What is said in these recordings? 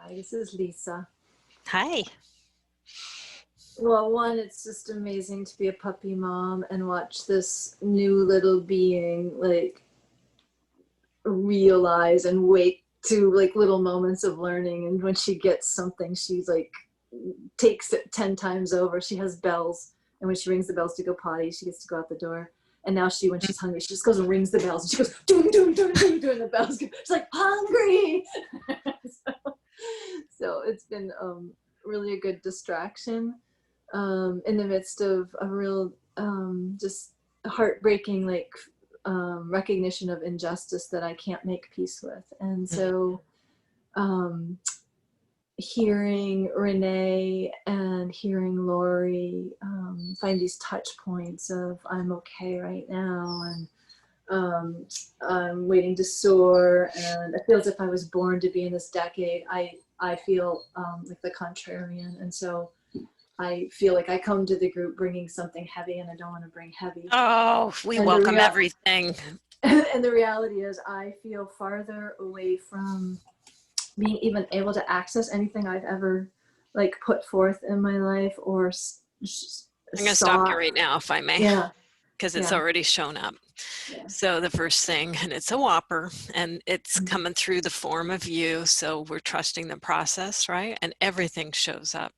Hi, this is Lisa. Hi. Well, one, it's just amazing to be a puppy mom and watch this new little being like realize and wake to like little moments of learning. And when she gets something, she's like takes it 10 times over. She has bells, and when she rings the bells to go potty, she gets to go out the door. And now when she's hungry, she just goes and rings the bells, and she goes doom doom doom doom doom. The bells go. She's like hungry. So it's been really a good distraction in the midst of a real just heartbreaking recognition of injustice that I can't make peace with. And so um, hearing Renee and hearing Lori find these touch points of I'm okay right now, and I'm waiting to soar, and it feels as if I was born to be in this decade. I feel like the contrarian, and so I feel like I come to the group bringing something heavy, and I don't want to bring heavy. Oh, we And welcome everything. And the reality is I feel farther away from being even able to access anything I've ever like put forth in my life or I'm going to stop you right now, if I may. Yeah. Because it's already shown up. Yeah. So the first thing, and it's a whopper, and it's coming through the form of you. So we're trusting the process, right? And everything shows up,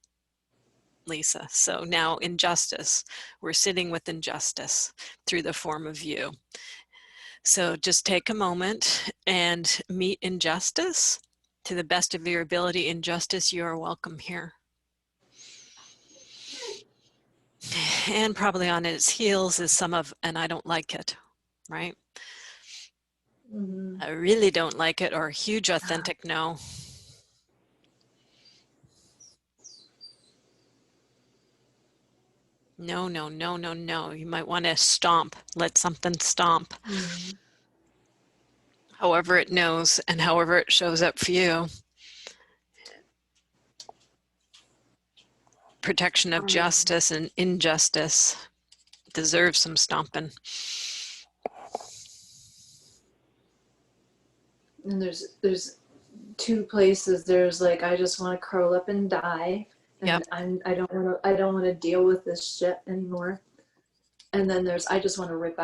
Lisa. So now injustice, we're sitting with injustice through the form of you. So just take a moment and meet injustice to the best of your ability. Injustice, you are welcome here. And probably on its heels is some of, and I don't like it, right? I really don't like it, or a huge authentic no. No, no, no, no, no. You might want to stomp, let something stomp. However it knows and however it shows up for you. Protection of justice and injustice deserves some stomping. And there's two places. There's like I just want to curl up and die, and I don't want to deal with this shit anymore. And then there's I just want to rip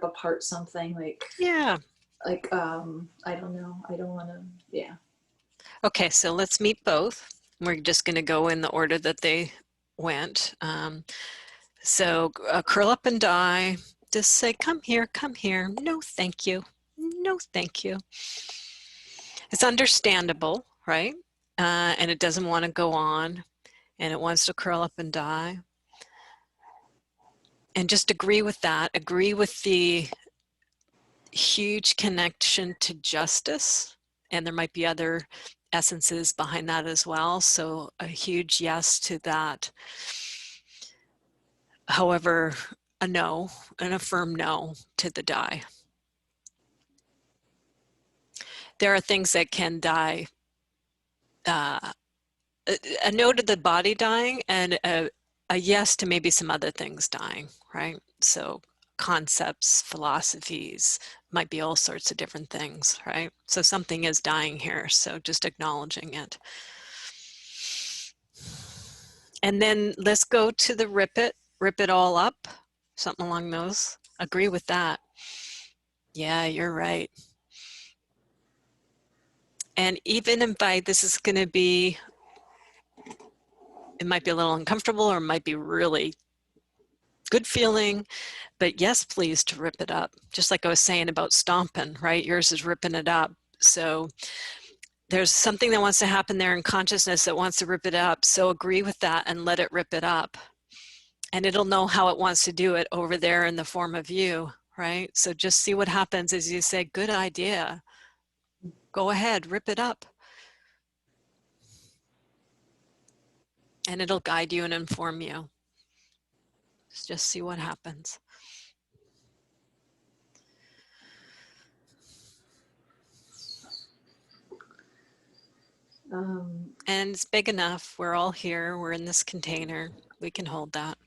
apart something like I don't know, I don't want to Okay, so let's meet both. We're just going to go in the order that they went. So curl up and die. Just say, come here, come here. No, thank you. No, thank you. It's understandable, right? And it doesn't want to go on, and it wants to curl up and die. And just agree with that. Agree with the huge connection to justice. And there might be other essences behind that as well. So a huge yes to that. However, a no, and a firm no to the die. There are things that can die. A no to the body dying, and a yes to maybe some other things dying, right? So concepts, philosophies, might be all sorts of different things, right? So something is dying here, so just acknowledging it. And then let's go to the rip it all up, something along those. Agree with that. Yeah, you're right. And even if this is going to be, it might be a little uncomfortable, or it might be really good feeling, but yes, please, to rip it up. Just like I was saying about stomping, right? Yours is ripping it up. So there's something that wants to happen there in consciousness that wants to rip it up. So agree with that and let it rip it up. And it'll know how it wants to do it over there in the form of you, right? So just see what happens as you say, good idea. Go ahead, rip it up. And it'll guide you and inform you. Just see what happens. And it's big enough. We're all here. We're in this container. We can hold that.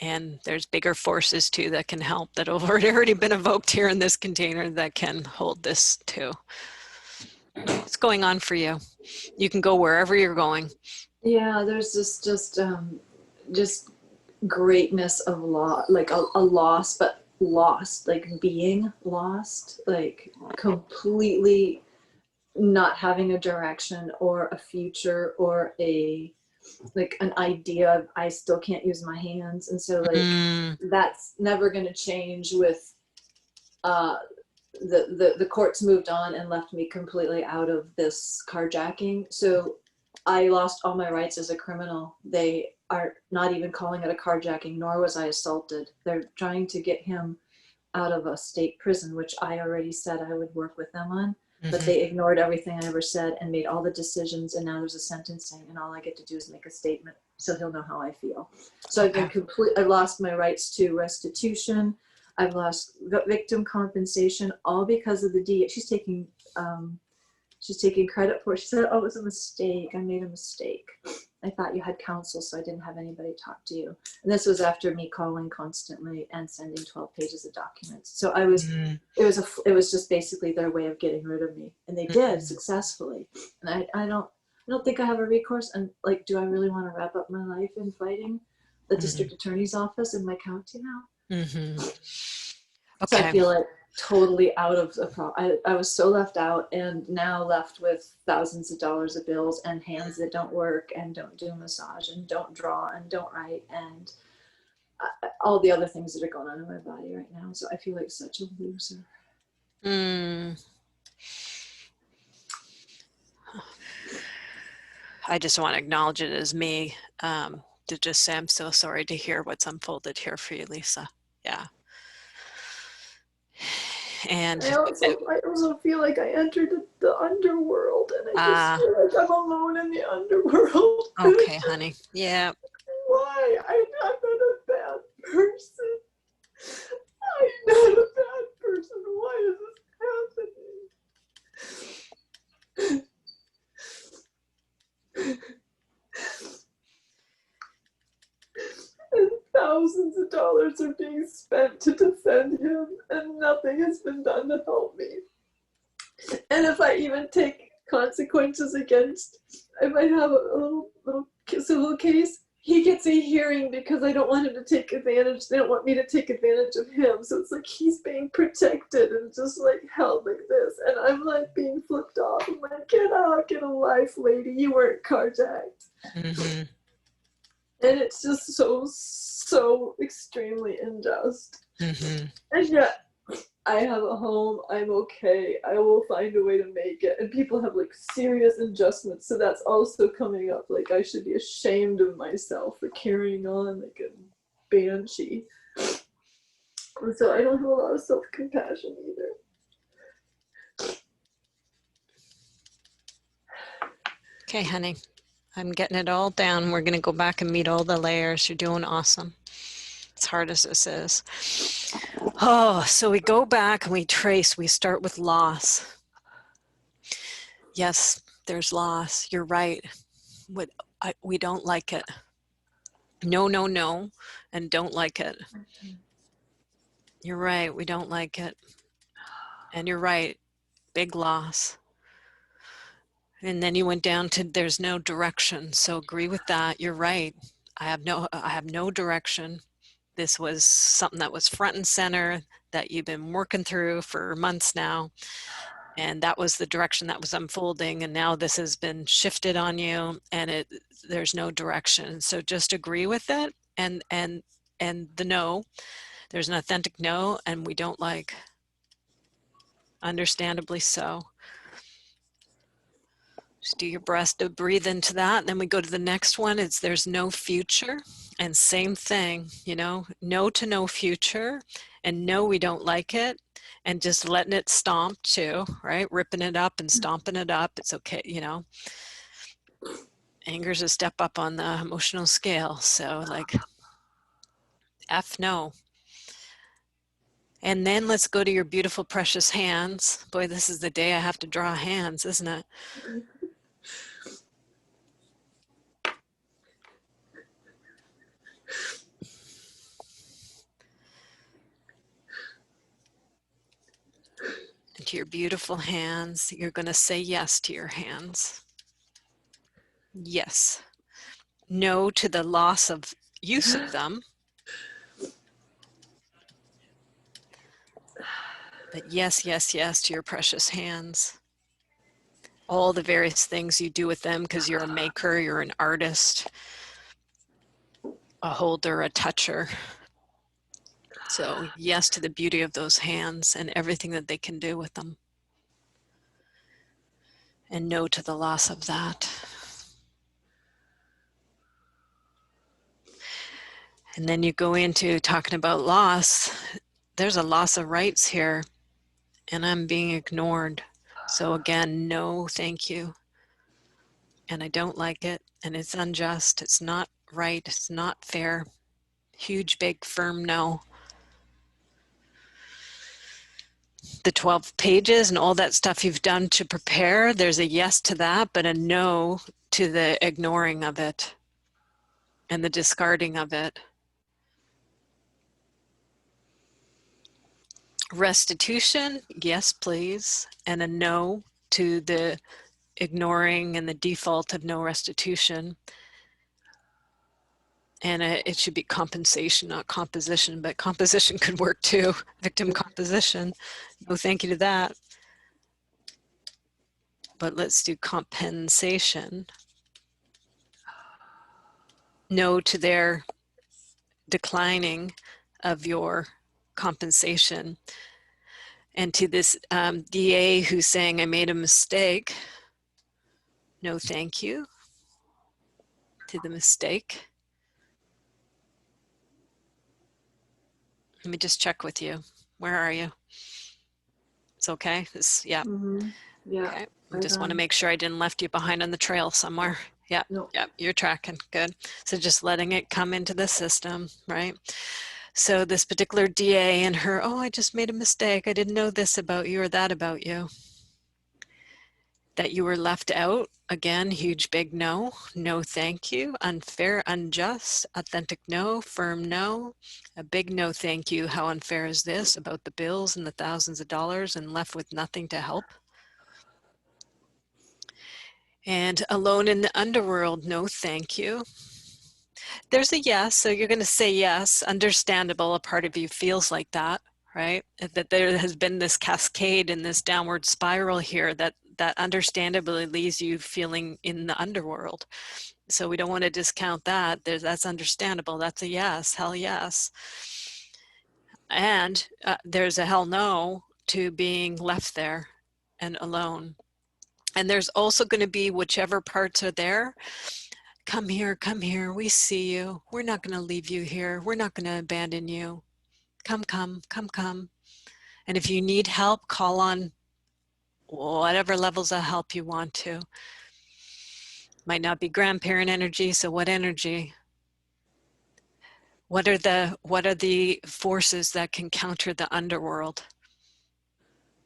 And there's bigger forces too that can help, that have already been evoked here in this container, that can hold this too. What's going on for you? You can go wherever you're going. Yeah, there's this just greatness of like a loss, but lost, like being lost, like completely not having a direction or a future or a like an idea. I still can't use my hands, and so like Mm, that's never going to change with uh the courts moved on and left me completely out of this carjacking. So I lost all my rights as a criminal. They are not even calling it a carjacking, nor was I assaulted. They're trying to get him out of a state prison, which I already said I would work with them on. But mm-hmm. they ignored everything I ever said and made all the decisions. And now there's a sentencing, and all I get to do is make a statement so he'll know how I feel. So Okay. I've lost my rights to restitution. I've lost victim compensation, all because of the D. She's taking credit for it. She said, "Oh, it was a mistake. I made a mistake. I thought you had counsel, so I didn't have anybody talk to you." And this was after me calling constantly and sending 12 pages of documents. So Mm-hmm. it was just basically their way of getting rid of me, and they did successfully. And I don't think I have a recourse. And like, do I really want to wrap up my life in fighting the Mm-hmm. district attorney's office in my county now? Mm-hmm. So I Okay. feel like totally out of the I was so left out, and now left with thousands of dollars of bills and hands that don't work and don't do massage and don't draw and don't write and all the other things that are going on in my body right now. So I feel like such a loser. Mm. I just want to acknowledge it as me, to just say I'm so sorry to hear what's unfolded here for you, Lisa. Yeah. And I also feel like I entered the underworld, and I just uh, feel like I'm alone in the underworld. okay, honey. Yeah. Why? I'm not a bad person. I'm not a bad person. Why is this happening? And thousands of dollars are being spent to defend him, and nothing has been done to help me. And if I even take consequences against, if I have a little civil case, he gets a hearing because I don't want him to take advantage. They don't want me to take advantage of him. So it's like he's being protected and just like held like this. And I'm like being flipped off. I'm like, get out, get a life, lady. You weren't carjacked. Mm-hmm. And it's just so extremely unjust. Mm-hmm. And yet I have a home, I'm okay, I will find a way to make it. And people have like serious adjustments, so that's also coming up. Like I should be ashamed of myself for carrying on like a banshee. And so I don't have a lot of self-compassion either. Okay, honey. I'm getting it all down. We're going to go back and meet all the layers. You're doing awesome. As hard as this is. Oh, so we go back and we trace. We start with loss. Yes, there's loss. You're right. We don't like it. No, no, no, and don't like it. You're right. We don't like it. And you're right. Big loss. And then you went down to there's no direction. So agree with that. You're right. I have no direction. This was something that was front and center that you've been working through for months now. And that was the direction that was unfolding. And now this has been shifted on you, and there's no direction. So just agree with it, and the no. There's an authentic no, and we don't like. Understandably so. Just do your best to breathe into that. And then we go to the next one. It's there's no future. And same thing, no to no future. And no, we don't like it. And just letting it stomp too, right? Ripping it up and stomping it up. It's okay, Anger's a step up on the emotional scale. So like, F no. And then let's go to your beautiful, precious hands. Boy, this is the day I have to draw hands, isn't it? to your beautiful hands. You're going to say yes to your hands. Yes. No to the loss of use of them. But yes, yes, yes to your precious hands. All the various things you do with them because you're a maker, you're an artist, a holder, a toucher. So yes to the beauty of those hands and everything that they can do with them. And no to the loss of that. And then you go into talking about loss. There's a loss of rights here, and I'm being ignored. So again, no, thank you. And I don't like it, and it's unjust. It's not right. It's not fair. Huge, big, firm no. The 12 pages and all that stuff you've done to prepare, there's a yes to that, but a no to the ignoring of it and the discarding of it. Restitution, yes, please, and a no to the ignoring and the default of no restitution. And it should be compensation, not composition, but composition could work too. Victim composition. No thank you to that. But let's do compensation. No to their declining of your compensation. And to this DA who's saying, I made a mistake, no thank you to the mistake. Let me just check with you. Where are you? It's okay? Yeah. Mm-hmm. Yeah. Okay. I Right just want to on. make sure I didn't left you behind on the trail somewhere. Yeah. No. Yeah. You're tracking. Good. So just letting it come into the system, right? So this particular DA and her, oh, I just made a mistake. I didn't know this about you or that about you. That you were left out. Again, huge big no. No thank you. Unfair, unjust, authentic no, firm no. A big no thank you. How unfair is this about the bills and the thousands of dollars and left with nothing to help? And alone in the underworld, no thank you. There's a yes, so you're going to say yes. Understandable, a part of you feels like that, right? That there has been this cascade and this downward spiral here that understandably leaves you feeling in the underworld. So we don't want to discount that. That's understandable. That's a yes, hell yes. And there's a hell no to being left there and alone. And there's also going to be whichever parts are there. Come here, we see you. We're not going to leave you here. We're not going to abandon you. Come. And if you need help, call on whatever levels of help you want to. Might not be grandparent energy, so what energy? What are the forces that can counter the underworld?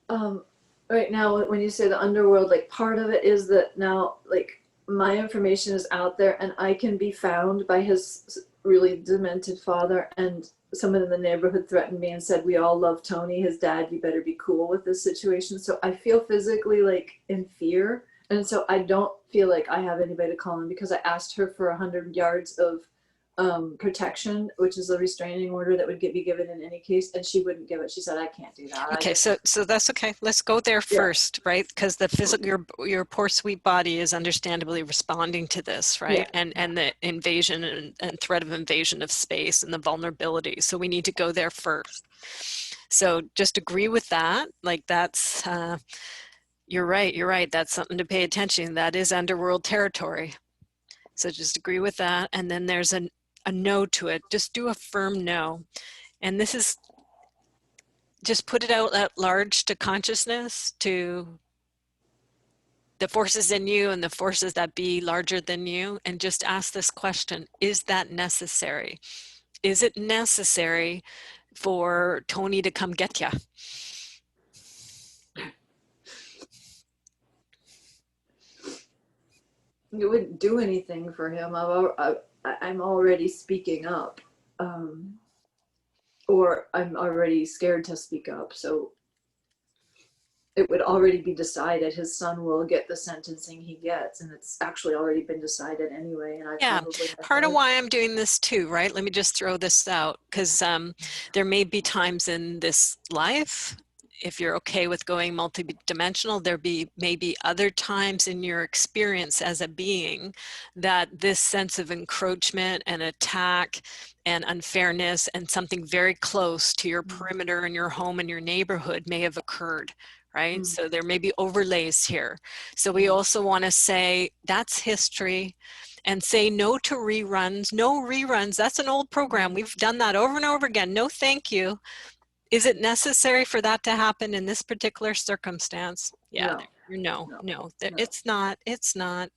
Right now, when you say the underworld, like part of it is that now, like my information is out there and I can be found by his really demented father, and someone in the neighborhood threatened me and said, we all love Tony, his dad, you better be cool with this situation. So I feel physically like in fear. And so I don't feel like I have anybody to call in because I asked her for 100 yards of protection, which is a restraining order that would be given in any case, and she wouldn't give it. She said, I can't do that. Okay, so that's okay. Let's go there Yeah. first, right? Because the physical, your poor sweet body is understandably responding to this, right? Yeah. And the invasion and threat of invasion of space and the vulnerability. So we need to go there first. So just agree with that. Like that's, you're right. That's something to pay attention. That is underworld territory. So just agree with that. And then there's a no to it. Just do a firm no. And this is, just put it out at large to consciousness, to the forces in you and the forces that be larger than you, and just ask this question, is that necessary? Is it necessary for Tony to come get you? It wouldn't do anything for him. I'm already speaking up, or I'm already scared to speak up. So it would already be decided. His son will get the sentencing he gets, and it's actually already been decided anyway, and I Yeah, probably have part of no. why I'm doing this too, right? Let me just throw this out, because there may be times in this life, if you're okay with going multidimensional, may be other times in your experience as a being that this sense of encroachment and attack and unfairness and something very close to your perimeter and your home and your neighborhood may have occurred, right? Mm. So there may be overlays here. So we also want to say that's history, and say no to reruns. No reruns. That's an old program. We've done that over and over again. No, thank you. Is it necessary for that to happen in this particular circumstance? Yeah, No, no, no, no. no. It's not. It's not.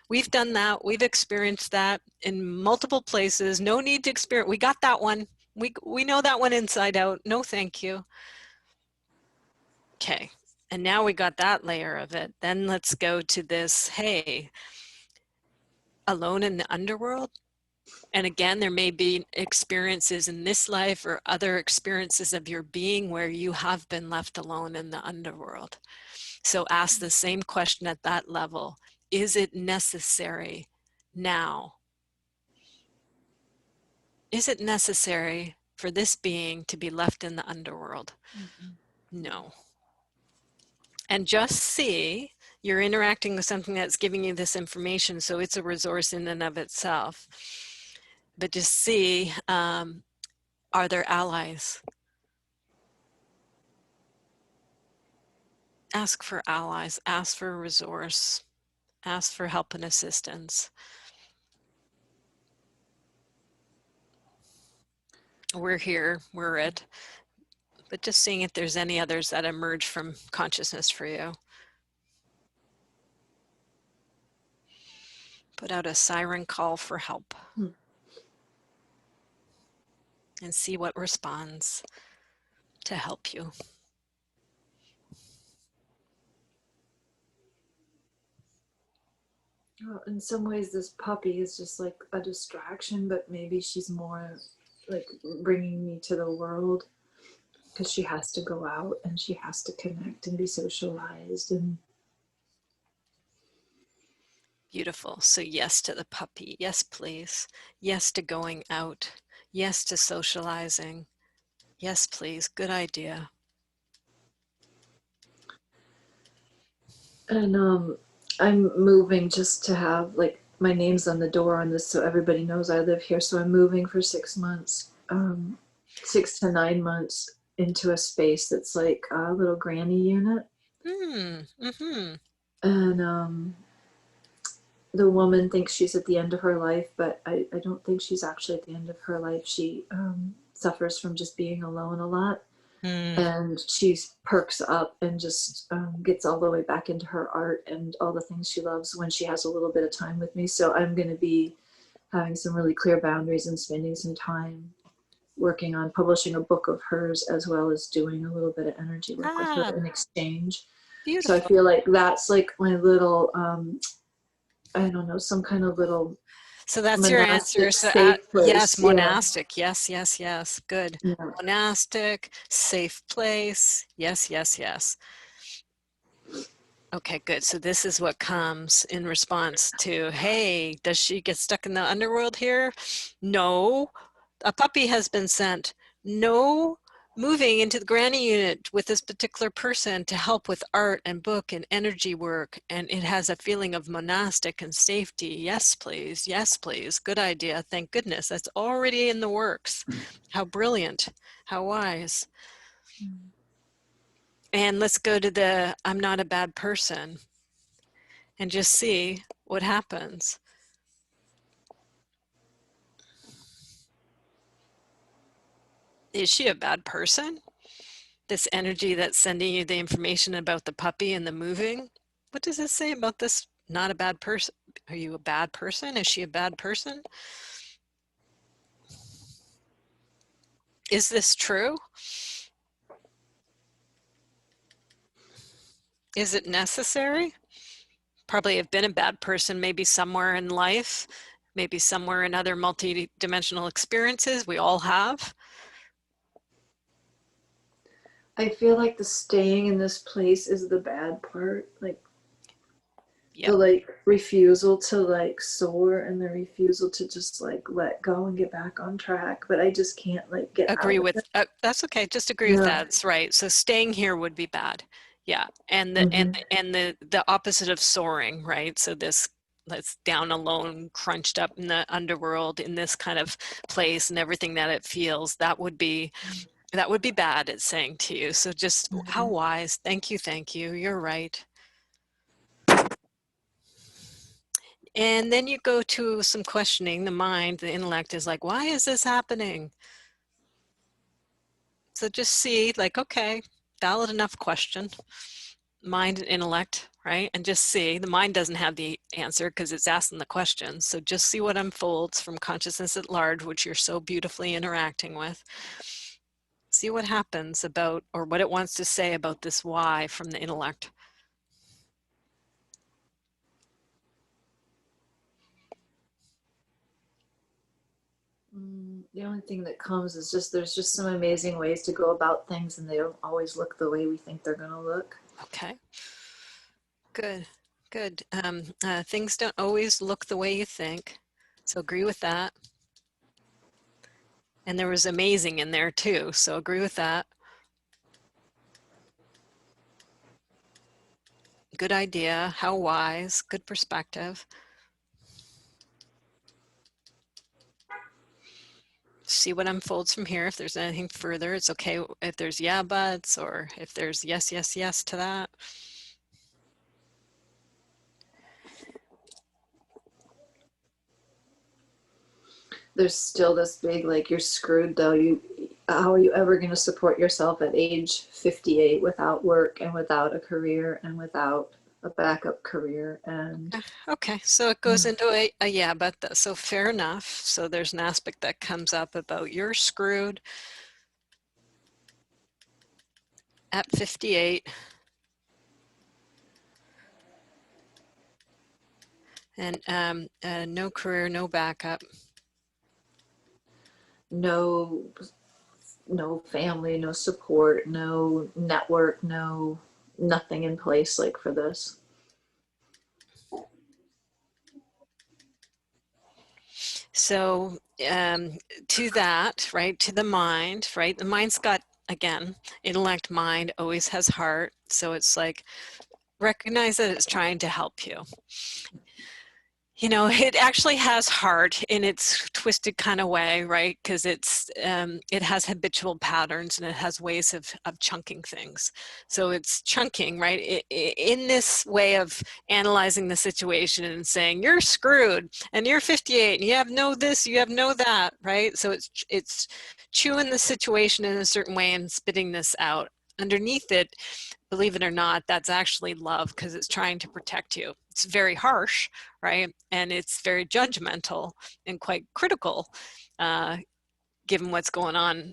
We've done that. We've experienced that in multiple places. No need to experience. We got that one. We know that one inside out. No, thank you. Okay. And now we got that layer of it. Then let's go to this, hey, alone in the underworld. And again, there may be experiences in this life or other experiences of your being where you have been left alone in the underworld. So ask the same question at that level. Is it necessary now? Is it necessary for this being to be left in the underworld? No. And just see, you're interacting with something that's giving you this information, so it's a resource in and of itself. But just see, are there allies? Ask for allies, ask for a resource, ask for help and assistance. We're here, we're it. But just seeing if there's any others that emerge from consciousness for you. Put out a siren call for help and see what responds to help you. Well, in some ways, this puppy is just like a distraction, but maybe she's more like bringing me to the world, because she has to go out and she has to connect and be socialized. And Beautiful. So yes to the puppy. Yes, please. Yes to going out. Yes to socializing. Yes, please. Good idea. I'm moving just to have like my name's on the door on this, so everybody knows I live here. So I'm moving for 6 months, 6 to 9 months, into a space that's like a little granny unit. And the woman thinks she's at the end of her life, but I don't think she's actually at the end of her life. She suffers from just being alone a lot. And she perks up and just gets all the way back into her art and all the things she loves when she has a little bit of time with me. So I'm going to be having some really clear boundaries and spending some time working on publishing a book of hers, as well as doing a little bit of energy work with her in exchange. So I Beautiful. feel like that's like my little I don't know, some kind of little So that's your answer. monastic So safe yes, place. Yeah. monastic. Yes, yes, yes. Good. Yeah. Monastic, safe place. Yes, yes, yes. Okay, good. So this is what comes in response to, hey, does she get stuck in the underworld here? No. A puppy has been sent. No. Moving into the granny unit with this particular person to help with art and book and energy work. And it has a feeling of monastic and safety. Yes, please. Yes, please. Good idea. Thank goodness. That's already in the works. How brilliant. How wise. And let's go to the I'm not a bad person and just see what happens. Is she a bad person? This energy that's sending you the information about the puppy and the moving. What does it say about this? Not a bad person. Are you a bad person? Is she a bad person? Is this true? Is it necessary? Probably have been a bad person, maybe somewhere in life, maybe somewhere in other multi-dimensional experiences. We all have. I feel like the staying in this place is the bad part. Like the Yep. like refusal to like soar and the refusal to just like let go and get back on track. But I just can't like get Agree out of with, it. that's okay. Just agree with Yeah. that. It's right. So staying here would be bad. Yeah. And Mm-hmm. the opposite of soaring, right? So this, let's down alone, crunched up in the underworld in this kind of place and everything that it feels, that would be bad, it's saying to you. So just how Mm-hmm. wise. Thank you. Thank you. You're right. And then you go to some questioning. The mind, the intellect is like, why is this happening? So just see, like, okay, valid enough question. Mind and intellect, right? And just see. The mind doesn't have the answer because it's asking the question. So just see what unfolds from consciousness at large, which you're so beautifully interacting with. See what happens about, or what it wants to say about this why from the intellect. The only thing that comes is just there's just some amazing ways to go about things, and they don't always look the way we think they're going to look. Okay, good, good. Things don't always look the way you think. So agree with that. And there was amazing in there too. So agree with that. Good idea. How wise. Good perspective. See what unfolds from here. If there's anything further, it's okay if there's yeah buts, or if there's yes, yes, yes to that. There's still this big like you're screwed though. You how are you ever going to support yourself at age 58 without work and without a career and without a backup career? And Okay, so it goes into a yeah, but so fair enough. So there's an aspect that comes up about you're screwed at 58, and no career, no backup. no no family, no support, no network, no nothing in place like for this. So to that, right, to the mind, right, the mind's got, again, intellect, mind always has heart. So it's like, recognize that it's trying to help you. You know, it actually has heart in its twisted kind of way, right? Because it has habitual patterns and it has ways of chunking things. So it's chunking, right? In this way of analyzing the situation and saying you're screwed and you're 58 and you have no this, you have no that, right? So it's chewing the situation in a certain way and spitting this out. Underneath it, believe it or not, that's actually love, because it's trying to protect you. It's very harsh, right? And it's very judgmental and quite critical, uh, given what's going on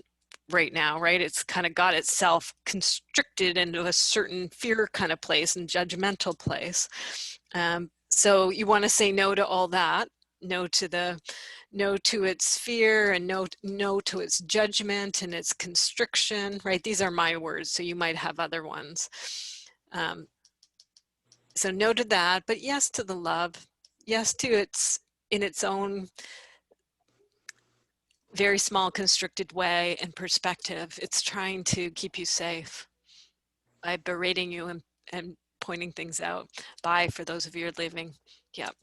right now, right? It's kind of got itself constricted into a certain fear kind of place and judgmental place. So you want to say no to all that, no to the no to its fear, and no to its judgment and its constriction, right? These are my words, so you might have other ones. Um, so no to that, but yes to the love, yes to its in its own very small constricted way and perspective. It's trying to keep you safe by berating you and pointing things out. Bye for those of you who are leaving. Yep.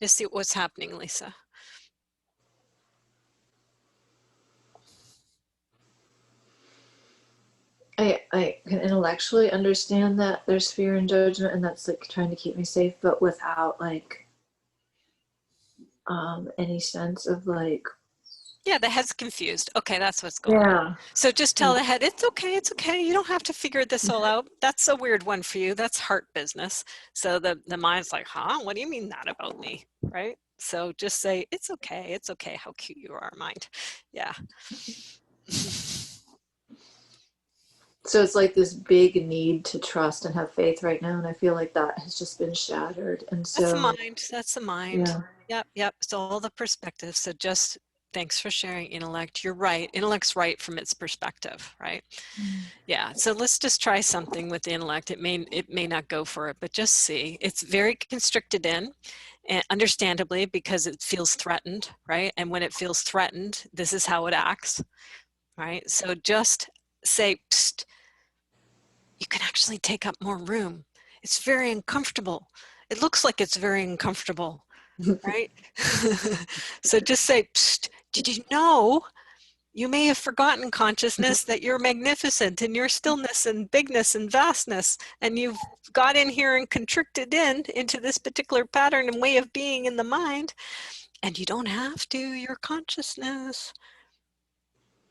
Just see what's happening, Lisa. I can intellectually understand that there's fear and judgment and that's like trying to keep me safe, but without like any sense of like Yeah, the head's confused. Okay, that's what's going on. yeah. So just tell the head, it's okay, it's okay. You don't have to figure this all out. That's a weird one for you. That's heart business. So the mind's like, huh? What do you mean that about me? Right? So just say, it's okay. It's okay. How cute you are, mind. Yeah. So it's like this big need to trust and have faith right now, and I feel like that has just been shattered. And That's the so, mind. That's the mind. yeah. Yep, yep. It's all the perspective. So just thanks for sharing, intellect. You're right. Intellect's right from its perspective, right? Yeah. So let's just try something with the intellect. It may not go for it, but just see. It's very constricted in, and understandably because it feels threatened, right? And when it feels threatened, this is how it acts, right? So just say, psst, you can actually take up more room. It's very uncomfortable. It looks like it's very uncomfortable, right? So just say, psst, did you know you may have forgotten consciousness that you're magnificent in your stillness and bigness and vastness, and you've got in here and constricted into this particular pattern and way of being in the mind, and you don't have to, your consciousness.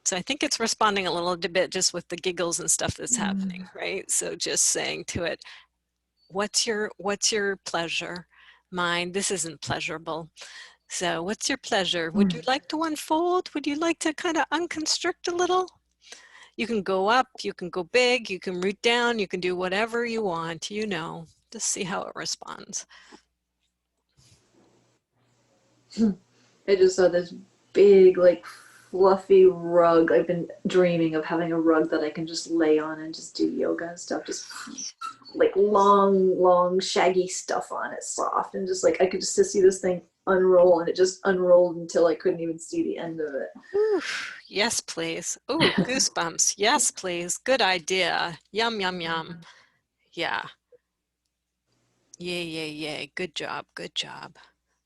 So I think it's responding a little bit just with the giggles and stuff that's happening, right? So just saying to it, what's your pleasure? Mine, this isn't pleasurable. So what's your pleasure? Would you like to unfold? Would you like to kind of unconstrict a little? You can go up, you can go big, you can root down, you can do whatever you want, just see how it responds. I just saw this big, like, fluffy rug. I've been dreaming of having a rug that I can just lay on and just do yoga and stuff. Just like long, long, shaggy stuff on it, soft, and just like I could just see this thing unroll, and it just unrolled until I couldn't even see the end of it. Ooh, yes, please. Ooh, goosebumps. Yes, please. Good idea. Yum, yum, yum. Yeah. Yay, yay, yay. Good job. Good job.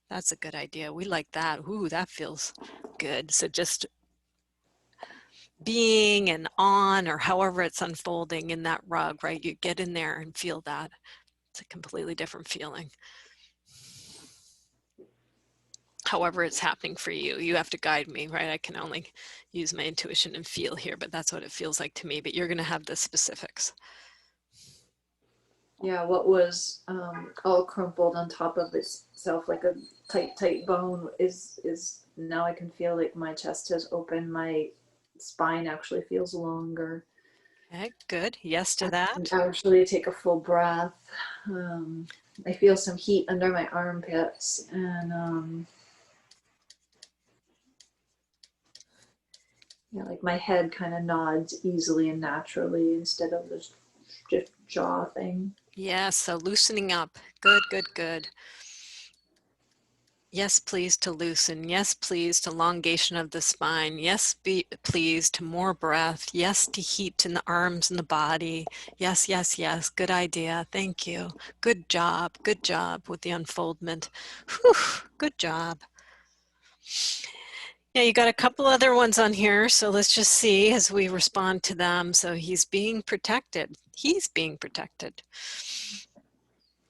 That's a good idea. We like that. Ooh, that feels good. So just being and on, or however it's unfolding in that rug, right? You get in there and feel that. It's a completely different feeling. However it's happening for you, you have to guide me, right? I can only use my intuition and feel here, but that's what it feels like to me. But you're going to have the specifics. Yeah, what was all crumpled on top of itself like a tight, tight bone is now I can feel like my chest has opened, my spine actually feels longer. Okay, good. Yes to And that. actually take a full breath. I feel some heat under my armpits, and yeah, like my head kind of nods easily and naturally instead of this stiff jaw thing. Yes, so loosening up. Good, good, good. Yes, please to loosen. Yes, please to elongation of the spine. Yes, please to more breath. Yes to heat in the arms and the body. Yes, yes, yes. Good idea. Thank you. Good job. Good job with the unfoldment. Whew, good job. Yeah, you got a couple other ones on here, so let's just see as we respond to them. So he's being protected. He's being protected.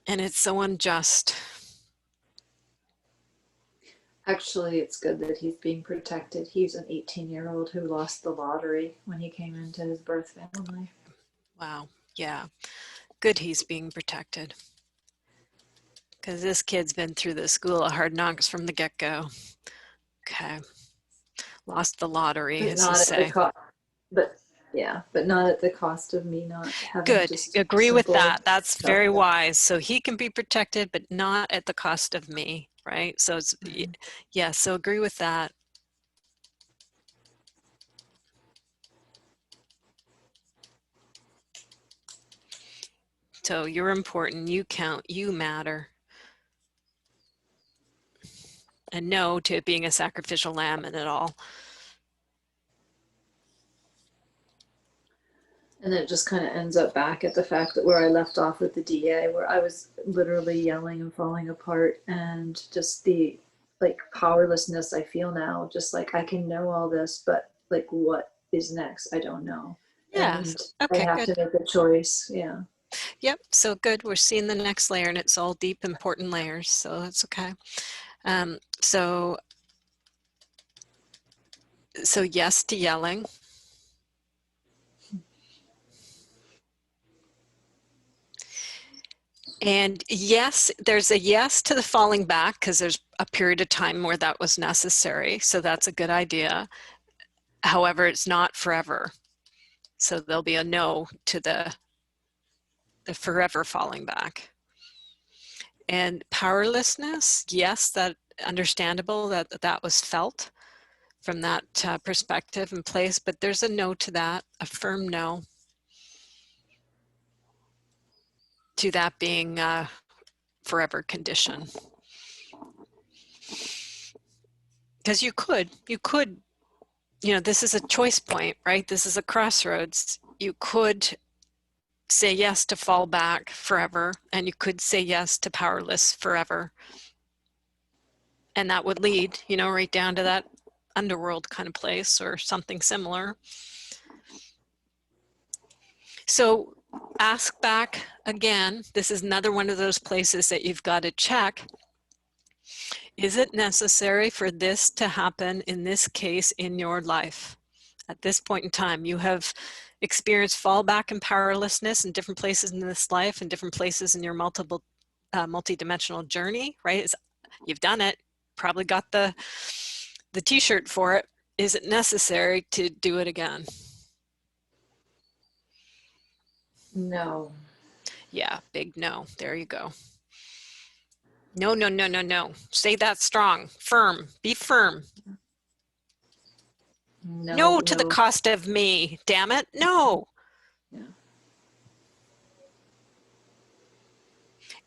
And it's so unjust. Actually, it's good that he's being protected. He's an 18-year-old who lost the lottery when he came into his birth family. Wow. Yeah. Good he's being protected. Because this kid's been through the school of hard knocks from the get-go. Okay. Lost the lottery, But as you not at the say. cost. But yeah, but not at the cost of me not having Good. just Agree with simple that. That's stuff. very wise. So he can be protected, but not at the cost of me, right? So it's, yeah, so agree with that. So you're important, you count, you matter. And no to it being a sacrificial lamb and it all. And then it just kind of ends up back at the fact that where I left off with the DA, where I was literally yelling and falling apart, and just the like powerlessness I feel now, just like I can know all this, but like what is next? I don't know. Yes. And I Okay, have good. to make a choice. Yeah. Yep. So good. We're seeing the next layer and it's all deep, important layers. So that's okay. So yes to yelling. And yes, there's a yes to the falling back because there's a period of time where that was necessary. So that's a good idea. However, it's not forever. So there'll be a no to the forever falling back. And powerlessness, yes, that understandable that was felt from that perspective and place, but there's a no to that, a firm no to that being a forever condition. Because you could, this is a choice point, right? This is a crossroads. You could say yes to fall back forever, and you could say yes to powerless forever. And that would lead, right down to that underworld kind of place or something similar. So ask back again. This is another one of those places that you've got to check. Is it necessary for this to happen in this case in your life? At this point in time, you have experienced fallback and powerlessness in different places in this life and different places in your multi-dimensional journey, right? You've done it, probably got the t-shirt for it. Is it necessary to do it again? No. Yeah, big no. There you go. No, no, no, no, no. Say that strong, firm, be firm. No to the cost of me, damn it, no. Yeah.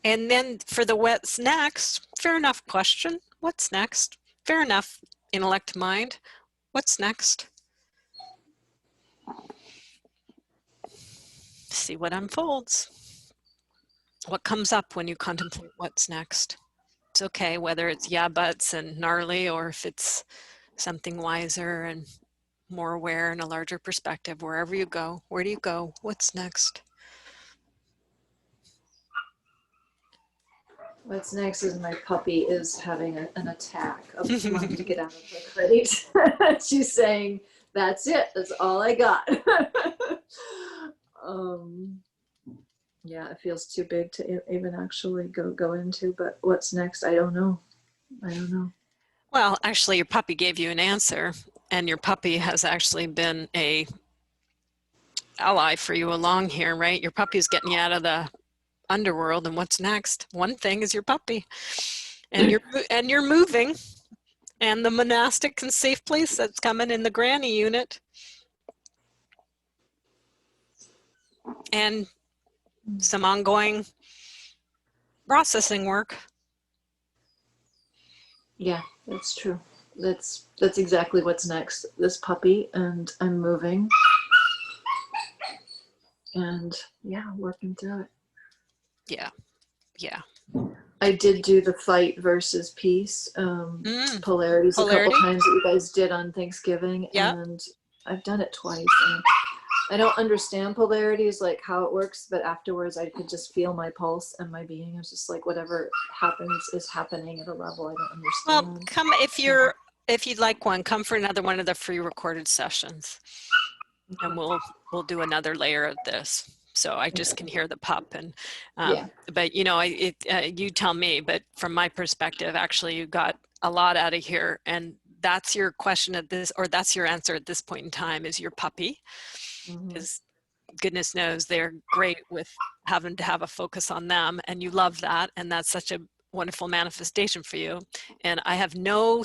And then for the what's next, fair enough question. What's next? Fair enough, intellect, mind. What's next? See what unfolds. What comes up when you contemplate what's next? It's okay whether it's yeah buts and gnarly, or if it's something wiser and more aware and a larger perspective. Wherever you go, where do you go? What's next? What's next is my puppy is having an attack of wanting to get out of her crate. She's saying, "That's it. That's all I got." Yeah, it feels too big to even actually go into. But what's next? I don't know. Well, actually, your puppy gave you an answer, and your puppy has actually been a ally for you along here, right? Your puppy's getting you out of the underworld, and what's next? One thing is your puppy, and you're moving, and the monastic and safe place that's coming in the granny unit, and some ongoing processing work. Yeah, that's true. That's exactly what's next. This puppy, and I'm moving, and yeah, working through it. Yeah. I did do the fight versus peace polarities a couple times that you guys did on Thanksgiving, and I've done it twice. And I don't understand polarities, like how it works, but afterwards I could just feel my pulse and my being. I was just like, whatever happens is happening at a level I don't understand. Well, come if you'd like one, come for another one of the free recorded sessions, and we'll do another layer of this. So I just can hear the pup, and but you tell me. But from my perspective, actually, you got a lot out of here, and that's your question at this, or that's your answer at this point in time, is your puppy. Because goodness knows they're great with having to have a focus on them, and you love that, and that's such a wonderful manifestation for you. And I have no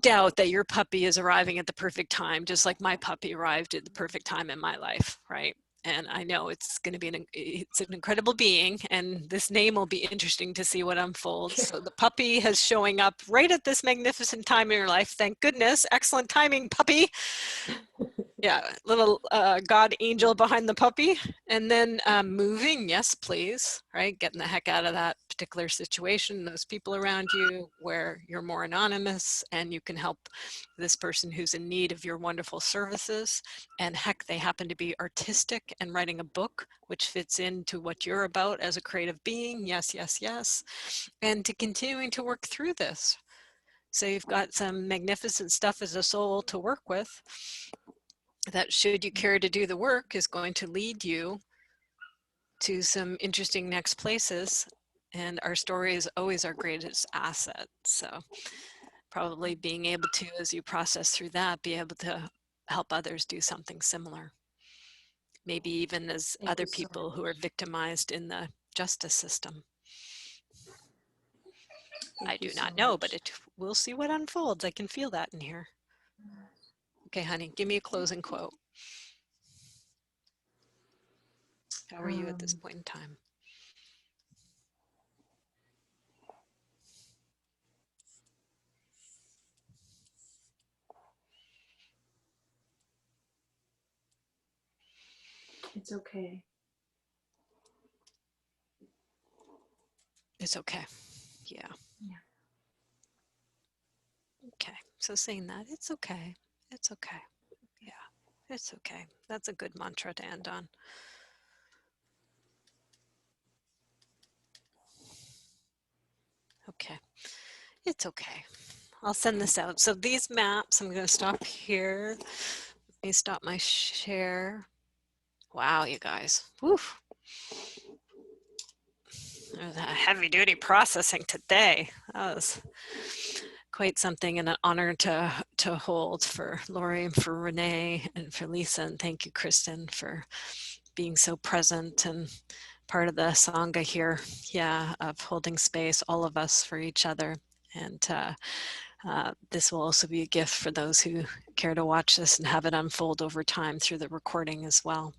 doubt that your puppy is arriving at the perfect time, just like my puppy arrived at the perfect time in my life, right? And I know it's going to be it's an incredible being, and this name will be interesting to see what unfolds. So the puppy is showing up right at this magnificent time in your life. Thank goodness. Excellent timing, puppy. Yeah, little God angel behind the puppy. And then moving, yes, please, right? Getting the heck out of that particular situation, those people around you where you're more anonymous and you can help this person who's in need of your wonderful services. And heck, they happen to be artistic and writing a book, which fits into what you're about as a creative being. Yes, yes, yes. And to continuing to work through this. So you've got some magnificent stuff as a soul to work with, that should you care to do the work is going to lead you to some interesting next places. And our story is always our greatest asset. So probably being able to, as you process through that, be able to help others do something similar. Maybe even as Thank other you so people who are much. victimized in the justice system. I Thank you do so not know, but much. we'll see what unfolds. I can feel that in here. Okay, honey, give me a closing quote. How are you at this Um, point in time? it's okay. It's okay. Yeah. Yeah. Okay. So saying that, it's okay. It's okay. Yeah. It's okay. That's a good mantra to end on. Okay. It's okay. I'll send this out. So these maps, I'm going to stop here. Let me stop my share. Wow, you guys. Woof. There's a heavy duty processing today. That was quite something and an honor to hold for Lori and for Renee and for Lisa. And thank you, Kristen, for being so present and part of the Sangha here. Yeah, of holding space, all of us for each other. And this will also be a gift for those who care to watch this and have it unfold over time through the recording as well.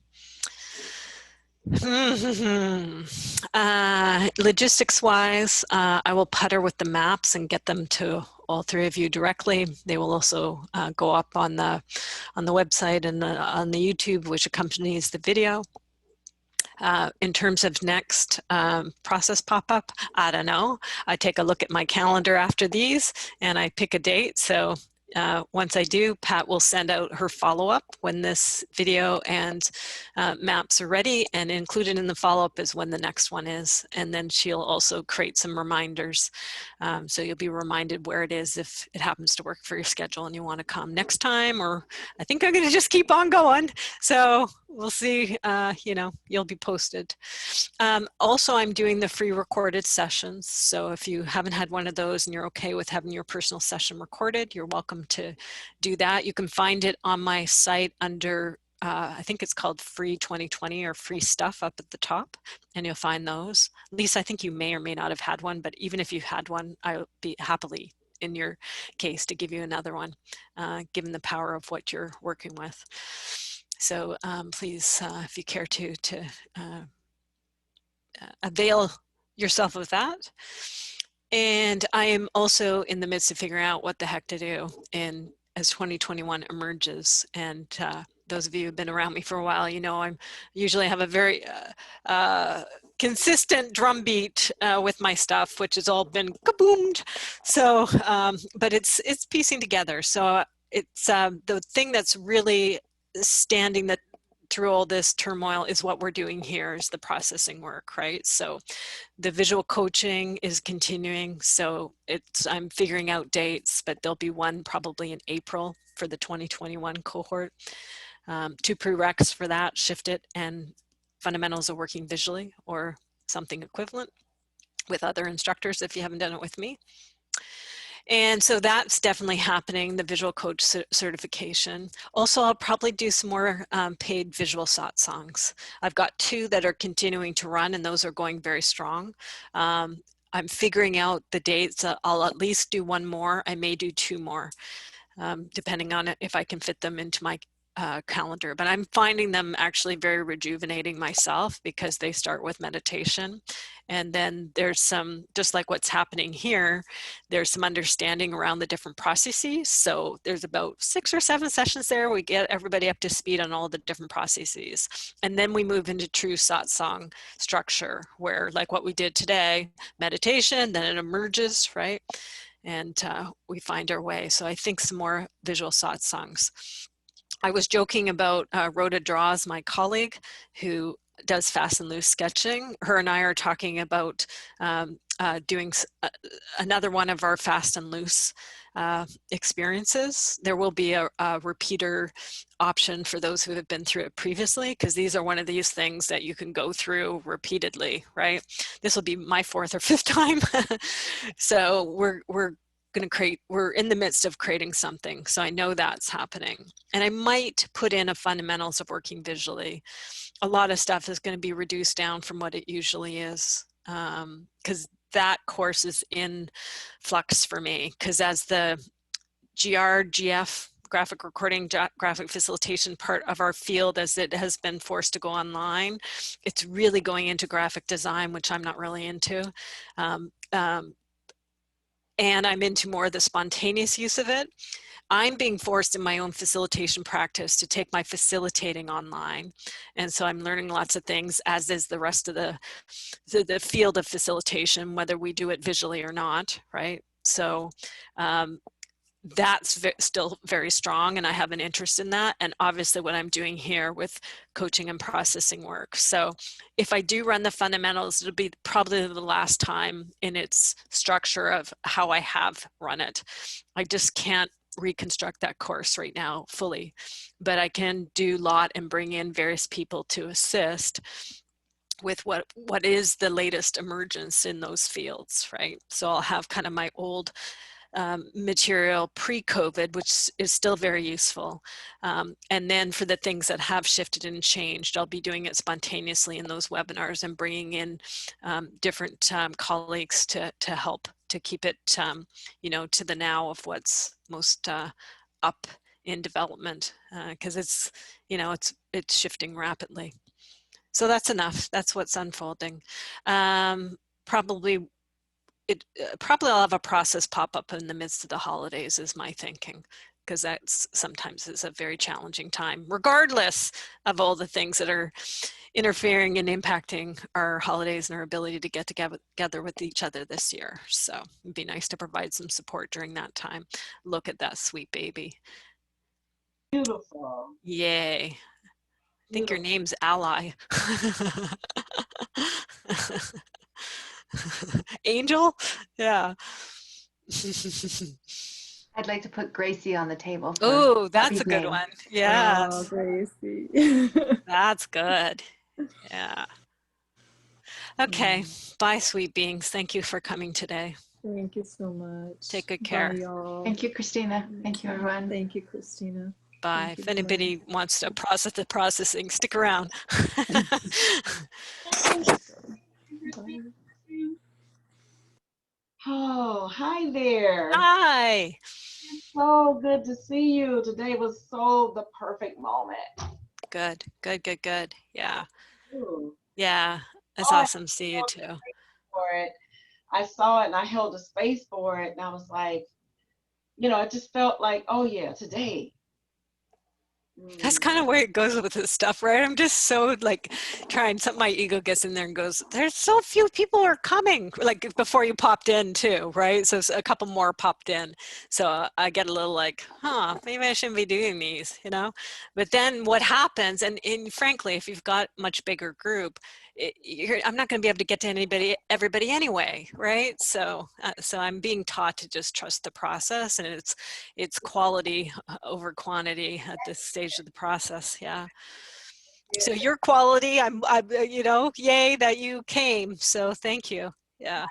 Logistics wise, I will putter with the maps and get them to all three of you directly. They will also go up on the website and on the YouTube, which accompanies the video. In terms of next process pop-up, I don't know. I take a look at my calendar after these and I pick a date. So once I do, Pat will send out her follow-up when this video and maps are ready, and included in the follow-up is when the next one is. And then she'll also create some reminders. So you'll be reminded where it is if it happens to work for your schedule and you want to come next time, or I think I'm going to just keep on going. So we'll see, you'll be posted. Also, I'm doing the free recorded sessions. So if you haven't had one of those and you're okay with having your personal session recorded, you're welcome to do that. You can find it on my site under, I think it's called Free 2020 or Free Stuff up at the top, and you'll find those. Lisa, I think you may or may not have had one, but even if you've had one, I'll be happily in your case to give you another one, given the power of what you're working with. So please, if you care to avail yourself of that. And I am also in the midst of figuring out what the heck to do as 2021 emerges. And those of you who've been around me for a while, you know, I usually have a very consistent drumbeat with my stuff, which has all been kaboomed. So, but it's piecing together. So it's the thing that's really standing that through all this turmoil is what we're doing here, is the processing work, right? So the visual coaching is continuing. So I'm figuring out dates, but there'll be one probably in April for the 2021 cohort. 2 prereqs for that, Shift It and Fundamentals of Working Visually, or something equivalent with other instructors if you haven't done it with me. And so that's definitely happening, the visual coach certification. Also, I'll probably do some more paid visual satsangs. I've got 2 that are continuing to run, and those are going very strong. I'm figuring out the dates. I'll at least do 1 more. I may do 2 more, depending on if I can fit them into my calendar. But I'm finding them actually very rejuvenating myself, because they start with meditation. And then there's some, just like what's happening here, there's some understanding around the different processes. So there's about 6 or 7 sessions there. We get everybody up to speed on all the different processes. And then we move into true satsang structure, where, like what we did today, meditation, then it emerges, right? And we find our way. So I think some more visual satsangs. I was joking about Rhoda Draws, my colleague, who does fast and loose sketching. Her and I are talking about doing another one of our fast and loose experiences. There will be a repeater option for those who have been through it previously, because these are one of these things that you can go through repeatedly, right? This will be my 4th or 5th time. So we're we're in the midst of creating something. So I know that's happening. And I might put in a fundamentals of working visually. A lot of stuff is going to be reduced down from what it usually is. Because that course is in flux for me. Because as the GF, graphic recording, graphic facilitation part of our field, as it has been forced to go online, it's really going into graphic design, which I'm not really into. And I'm into more of the spontaneous use of it. I'm being forced in my own facilitation practice to take my facilitating online. And so I'm learning lots of things, as is the rest of the field of facilitation, whether we do it visually or not, right? So that's still very strong, and I have an interest in that, and obviously what I'm doing here with coaching and processing work. So if I do run the fundamentals, it'll be probably the last time in its structure of how I have run it. I just can't reconstruct that course right now fully, but I can do lot and bring in various people to assist with what is the latest emergence in those fields, right? So I'll have kind of my old material pre-COVID, which is still very useful. And then for the things that have shifted and changed, I'll be doing it spontaneously in those webinars and bringing in different colleagues to help to keep it, you know, to the now of what's most up in development, because it's, you know, it's shifting rapidly. So that's enough. That's what's unfolding. Probably I'll have a process pop up in the midst of the holidays is my thinking, because that's sometimes is a very challenging time, regardless of all the things that are interfering and impacting our holidays and our ability to get together with each other this year. So it'd be nice to provide some support during that time. Look at that sweet baby. Beautiful. Yay. I think your name's Ally. Angel? Yeah. I'd like to put Gracie on the table. Oh, that's a good one. Yes. Oh, Gracie. That's good. Yeah. Okay. Bye, sweet beings. Thank you for coming today. Thank you so much. Take good care. Bye, y'all. Thank you, Christina. Thank you, everyone. Thank you, Christina. Bye. If anybody wants to process the processing, stick around. Oh, hi there. Hi. So good to see you. Today was so the perfect moment. Good. Yeah. Ooh. Yeah. It's awesome to see you too. For it. I saw it and I held a space for it, and I was like, you know, it just felt like, oh yeah, today. That's kind of where it goes with this stuff, right? I'm just so like my ego gets in there and goes, there's so few people are coming, like before you popped in too, right? So a couple more popped in. So I get a little like, maybe I shouldn't be doing these, you know? But then what happens, and frankly, if you've got much bigger group, I'm not going to be able to get to everybody anyway, right? So I'm being taught to just trust the process, and it's quality over quantity at this stage of the process. Yeah. So your quality, I'm you know, yay that you came. So thank you. Yeah.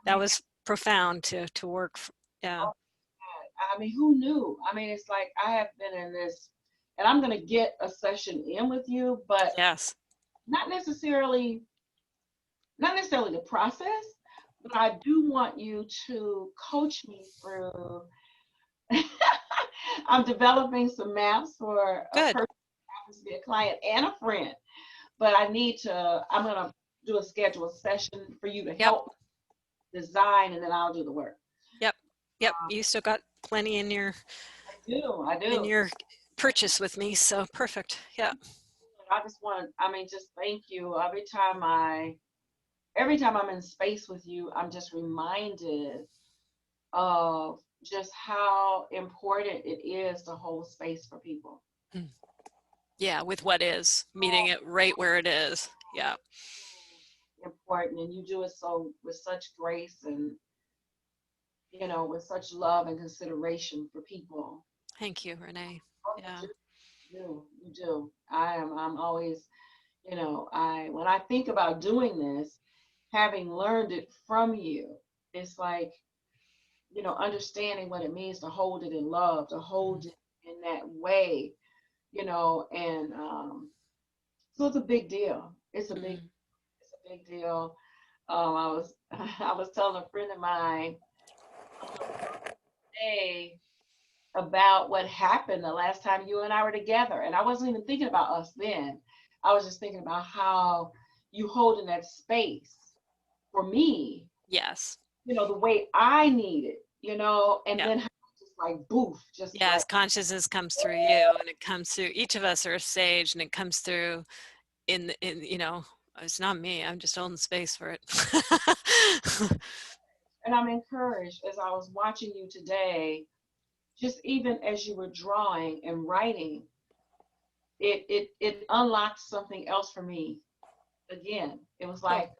That was profound to work. Yeah. I mean, who knew? I mean, it's like I have been in this, and I'm going to get a session in with you, but yes, not necessarily the process, but I do want you to coach me through. I'm developing some maps for a person who happens to be a client and a friend, but I'm going to do a scheduled session for you to help design, and then I'll do the work. Yep. You still got plenty in your I do. in your purchase with me, so perfect. Yeah. I just want to, I mean, just thank you. Every time I'm in space with you, I'm just reminded of just how important it is to hold space for people. Yeah, with what is, meeting it right where it is. Yeah. Important, and you do it so with such grace and, you know, with such love and consideration for people. Thank you, Renee. Yeah. You do. I'm always, you know, when I think about doing this, having learned it from you, it's like you know, understanding what it means to hold it in love, to hold it in that way, you know, and so it's a big deal. It's a big deal. I was I was telling a friend of mine today about what happened the last time you and I were together, and I wasn't even thinking about us then. I was just thinking about how you hold in that space for me, Yes. you know, the way I need it, you know, and Yeah. then how just like boof, just Yeah, like as consciousness comes through you, and it comes through, each of us are a sage, and it comes through in you know, it's not me, I'm just holding space for it. and I'm encouraged as I was watching you today, just even as you were drawing and writing, it unlocked something else for me again. It was Cool. like,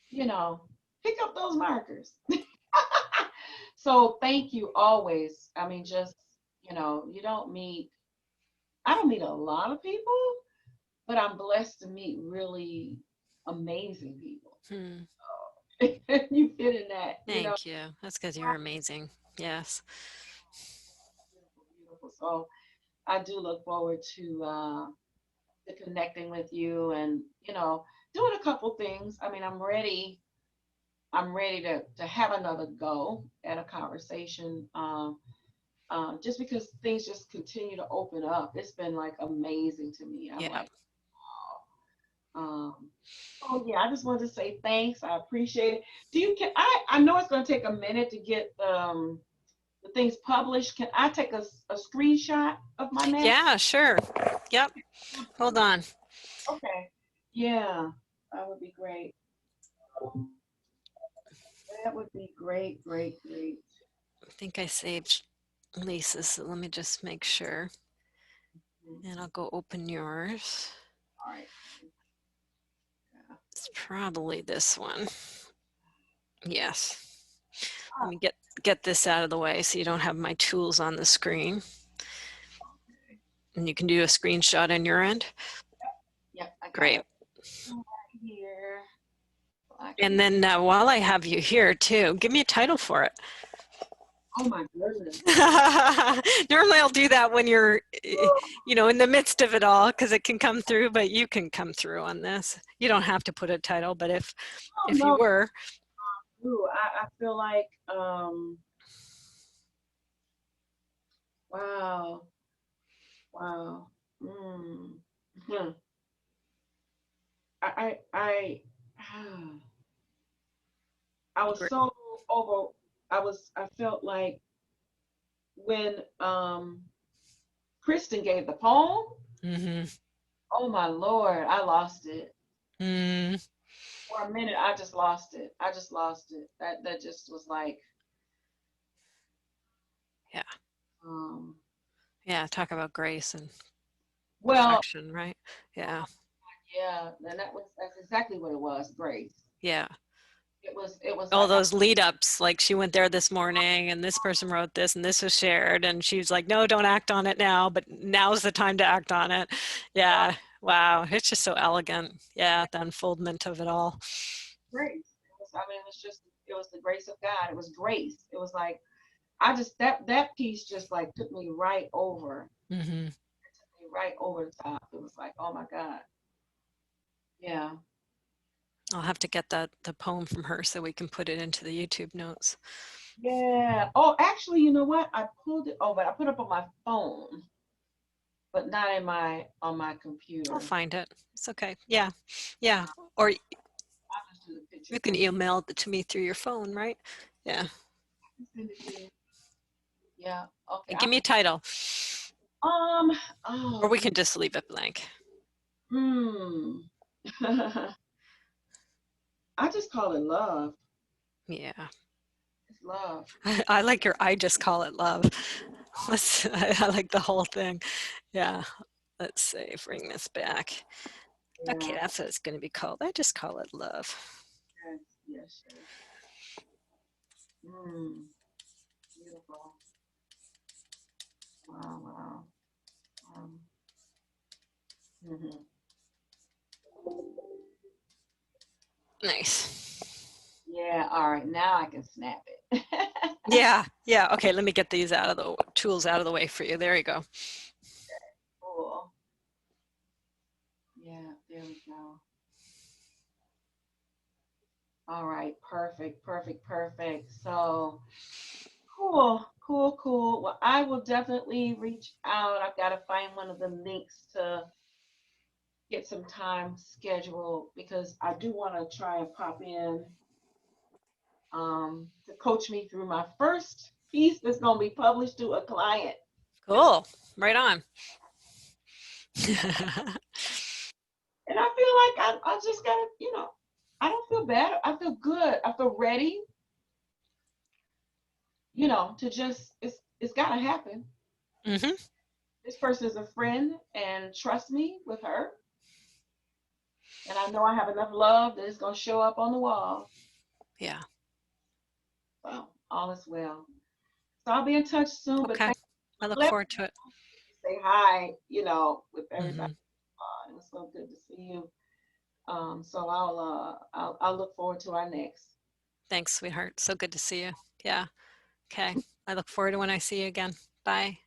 you know, pick up those markers. So thank you always. I mean, just, you know, I don't meet a lot of people, but I'm blessed to meet really amazing people. Hmm. You fit in that, you know. Thank you. That's because you're amazing. Yes. Beautiful, beautiful. So I do look forward to connecting with you and, you know, doing a couple things. I mean, I'm ready to have another go at a conversation. Just because things just continue to open up. It's been like amazing to me. I'm Yeah. like, wow. Oh yeah, I just wanted to say thanks. I appreciate it. I know it's going to take a minute to get the things published. Can I take a screenshot of my math? Yeah, sure. Yep. Hold on. Okay. Yeah, that would be great. That would be great, great, great. I think I saved Lisa's, so let me just make sure. Mhm. And I'll go open yours. All right. Yeah. It's probably this one. Yes. Let Ah, me get this out of the way so you don't have my tools on the screen. And you can do a screenshot on your end. yep, I got Great. it right here. So I can. And then while I have you here too, give me a title for it. Oh my goodness. Normally I'll do that when you're, you know, in the midst of it all, because it can come through, but you can come through on this. You don't have to put a title, but Oh if you no. were. Ooh, I feel like wow. Wow. Mm. Hmm. I I was Great. so over I felt like when Kristen gave the poem, Mm-hmm. oh my Lord, I lost it. Mm, For a minute, I just lost it. I just lost it. That just was like, yeah. um, Yeah. Talk about grace and well, perfection, right? Yeah. yeah, and that's exactly what it was, Grace. Yeah. It was All like those lead ups, like she went there this morning and this person wrote this and this was shared and she's like, no, don't act on it now, but now's the time to act on it. Yeah. Wow. It's just so elegant. Yeah. The unfoldment of it all. grace. I mean, it was the grace of God. It was grace. It was like I just that piece just like took me right over, Mm-hmm. took me right over the top. It was like, oh my God, yeah, I'll have to get the poem from her so we can put it into the YouTube notes. yeah. Oh, actually, you know what? I pulled it over. I put it up on my phone, but not in my on my I'll computer. find it. It's okay. Yeah. Yeah. Or I'll just do the picture you can from email it to me through your phone, right? Yeah. send it to you. Yeah. Okay. Give me a title. Um. Or Oh. we can just leave it blank. Hmm. I just call it love. Yeah. It's love. I like your I just call it love. I like the whole thing. Yeah. Let's see, bring this back. Okay, Yeah. that's what it's going to be called. I just call it love. Yes. Yes. Yes. Hmm. Beautiful. Wow. Wow. Um, mhm. Nice. Yeah. All right. Now I can snap it. Yeah. Yeah. Okay. Let me get these tools out of the way for you. There you go. Cool. Yeah, there we go. All right, perfect, perfect, perfect. So cool, cool, cool. Well, I will definitely reach out. I've got to find one of the links to get some time scheduled because I do want to try and pop in to coach me through my first piece that's going to be published to a client. Cool. Right on. And I feel like I just got to, I don't feel bad. I feel good. I feel ready, to just, it's got to happen. Mm-hmm. This person is a friend and trust me with her. And I know I have enough love that it's going to show up on the wall. Yeah. So all is well. So I'll be in touch soon. But Okay. I look let me forward to it. say hi, with everybody. Mm-hmm. It was so good to see you. So I'll look forward to our next. Thanks, sweetheart. So good to see you. Yeah. Okay. I look forward to when I see you again. Bye.